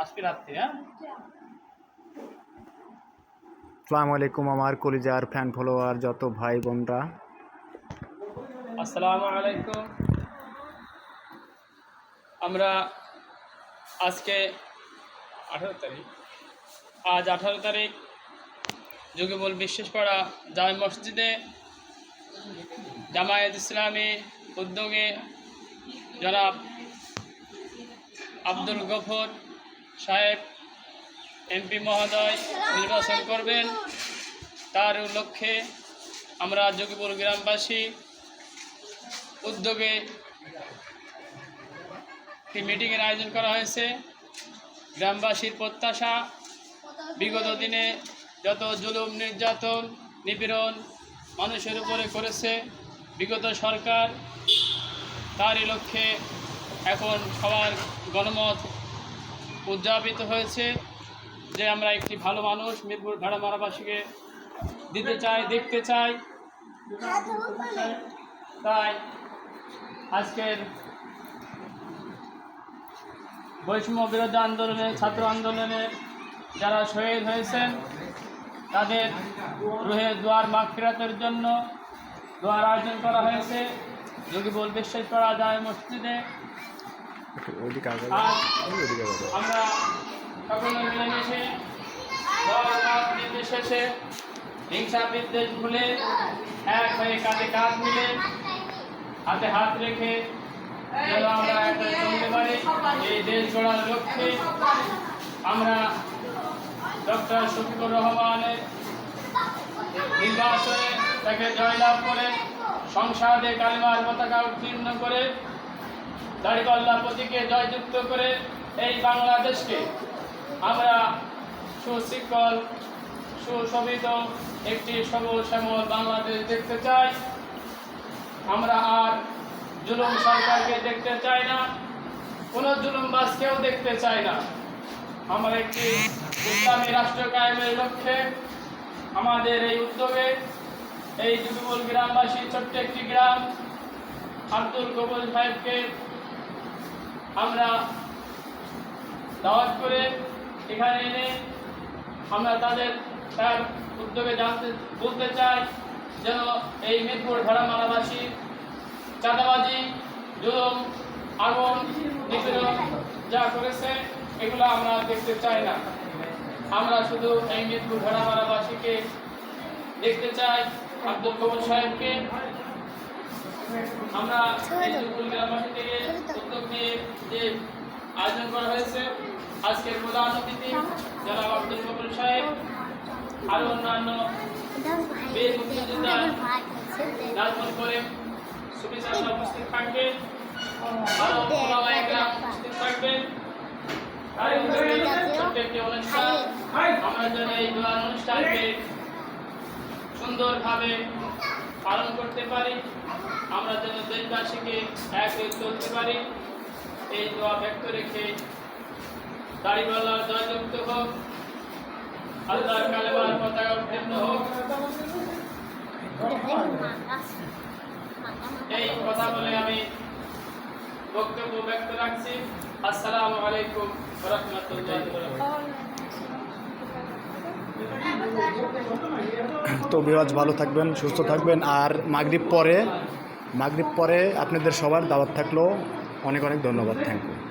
আজকে রাত্রে। হ্যাঁ, আসসালামু আলাইকুম আমার কলিজার ফ্যান ফলোয়ার যত ভাই বোনরা, আসসালামু আলাইকুম। আমরা আজকে 18 তারিখ, আজ 18 তারিখ যোগীবল বিশ্বাসপাড়া জামে মসজিদে জামায়াত ইসলামী উদ্যোগে জনাব আব্দুল গফর সাহেব এমপি মহোদয় নির্বাচন করবেন। তার লক্ষ্যে আমরা যোগীপুর গ্রামবাসী উদ্যোগে একটি মিটিংয়ের আয়োজন করা হয়েছে। গ্রামবাসীর প্রত্যাশা, বিগত দিনে যত জুলুম নির্যাতন নিপীড়ন মানুষের উপরে করেছে বিগত সরকার, তারই লক্ষ্যে এখন সবার গণমত উদযাপিত হয়েছে যে আমরা একটি ভালো মানুষ মিরপুর ভাড়ামারাবাসীকে দিতে চাই, দেখতে চাই। তাই আজকের বৈষম্য বিরোধী আন্দোলনে, ছাত্র আন্দোলনে যারা শহীদ হয়েছেন তাদের রুহে দোয়ার মাগফিরাতের জন্য দোয়ার আয়োজন করা হয়েছে যোগীবল বিশ্বাসপাড়া জামে মসজিদে। আমরা সকলে মিলেমিশে নির্বিশেষে হিংসা বিদ্বেষ ভুলে এক হয়ে কাঁধে কাঁধ মিলে হাতে হাত রেখে যেন আমরা একটা চলতে পারি এই দেশ গড়ার লক্ষ্যে আমরা ডক্টর শফিকুর রহমানের নির্বাচনে তাকে জয়লাভ করে সংসদে কালিমার পতাকা উত্তীর্ণ করে দাড়িপাল্লা প্রতীকে জয়যুক্ত করে এই বাংলাদেশকে আমরা সুশৃঙ্খল সুশোভিত একটি সবুজ শ্যামল বাংলাদেশ দেখতে চাই। আমরা আর জুলুম সরকারকে দেখতে চাই না, কোনো জুলুমবাজকেও দেখতে চাই না। আমরা একটি ইসলামী রাষ্ট্র কায়েমের লক্ষ্যে আমাদের এই উদ্যোগে এই যোগীবল গ্রামবাসী ছোট্ট একটি গ্রাম আব্দুল গফর সাহেবকে আমরা দাওয়াত করে এখানে এনে আমরা তার উদ্যোগে বলতে চাই যেন এই মিরপুর ভাড়ামারাবাসী চাঁদাবাজি জুলুম আগুন নিপীড়ন যা করেছে এগুলো আমরা দেখতে চাই না। আমরা শুধু এই মিরপুর ভাড়ামারাবাসীকে দেখতে চাই, আব্দুল গফর সাহেবকে। আমরা এই যোগীবল গ্রামবাসী থেকে উদ্যোগ নিয়ে যে আয়োজন করা হয়েছে, আজকের প্রধান অতিথি জনাব আব্দুল গফর সাহেব, আরো অন্যান্য বীর মুক্তিযোদ্ধা নাজমুল করিম সুফি সাহেব উপস্থিত থাকবেন, আরো ওলামায়ে কেরাম উপস্থিত থাকবেন। আর ছোট্ট একটি অনুষ্ঠান, আমরা যেন এই দোয়া অনুষ্ঠানকে সুন্দরভাবে পালন করতে পারি, আমরা যেন দেশবাসীকে এক হয়ে চলতে পারি, এই দোয়া ব্যক্ত রেখে দাড়িপাল্লার জয়যুক্ত হোক, আল্লাহর কালেমার পতাকা উত্তীর্ণ হোক, এই কথা বলে আমি বক্তব্য ব্যক্ত রাখছি। আসসালামু আলাইকুম ওয়া রাহমাতুল্লাহি ওয়া বারাকাতুহু। তো বিরাজ ভালো থাকবেন, সুস্থ থাকবেন। আর মাগরিব পরে আপনাদের সবার দাওয়াত থাকলো। অনেক অনেক ধন্যবাদ। Thank you.